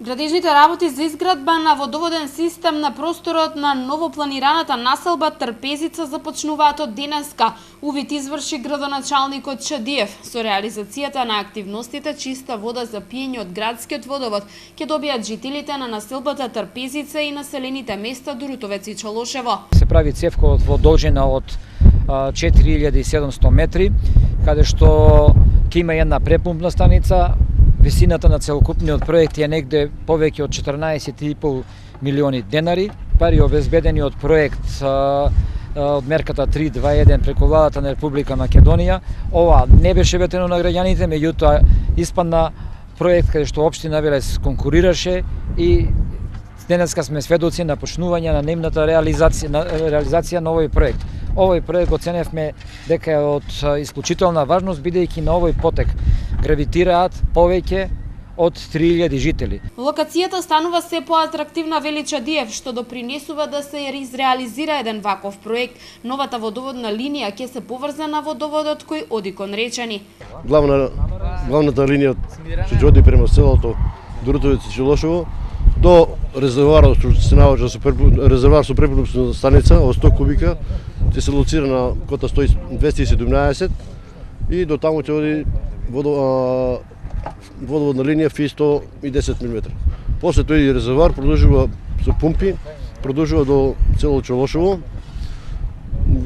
Градежните работи за изградба на водоводен систем на просторот на новопланираната населба Трпезица започнуваат од денеска. Увид изврши градоначалникот Чадиев. Со реализацијата на активностите чиста вода за пиење од градскиот водовод ќе добијат жителите на населбата Трпезица и населените места Дурутовец и Чолошево. Се прави цевковод во должина од 4700 метри, каде што ќе има една препумпна станица. Висината на целокупниот проект е негде повеќе од 14,5 милиони денари. Пари обезбедени од проект од мерката 321 преку владата на Република Македонија. Ова не беше ветено на граѓаните, меѓутоа испадна проект каде што општина Велес конкурираше и денеска сме сведоци на почнување на нивната реализација на овој проект. Овој проект го ценевме дека е од исклучителна важност, бидејќи на овој потек гравитираат повеќе од 3000 жители. Локацијата станува се поатрактивна, вели Чадиев, што допринесува да се изреализира еден ваков проект. Новата водоводна линија ќе се поврзе на водоводот кој оди кон Речани. Главната линија ќе оди према селото Дурутовец и Чолошево до резервоарот што се наоѓа резервоар со препунпна станица од 100 кубика, ќе се лоцира на кота 217 и до таму ќе оди водоводна линија фи 110 мм. После тој резервоар продолжува со пумпи, продолжува до цело Чолошево,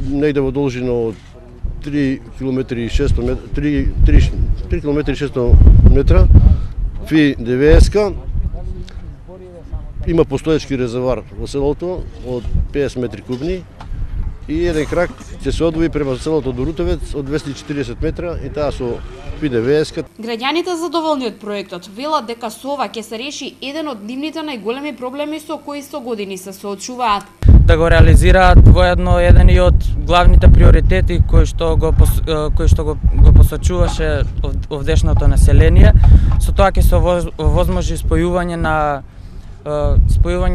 негде во должина од 3 км и 600 метра, фи 90. Има постоечки резервоар во селото од 50 метри кубни и еден крак ќе се одвои према селото Дурутовец од 240 метра и таа со Фи-90. Граѓаните задоволни од проектот велат дека со ова ќе се реши еден од нивните најголеми проблеми со кои со години се соочуваат. Да го реализираат воедно еден и од главните приоритети кои што го посочуваше овдешното население. Со тоа ќе се овозможи спојување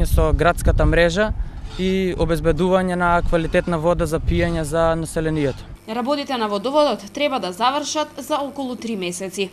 со градската мрежа и обезбедување на квалитетна вода за пиење за населението. Работите на водоводот треба да завршат за околу 3 месеци.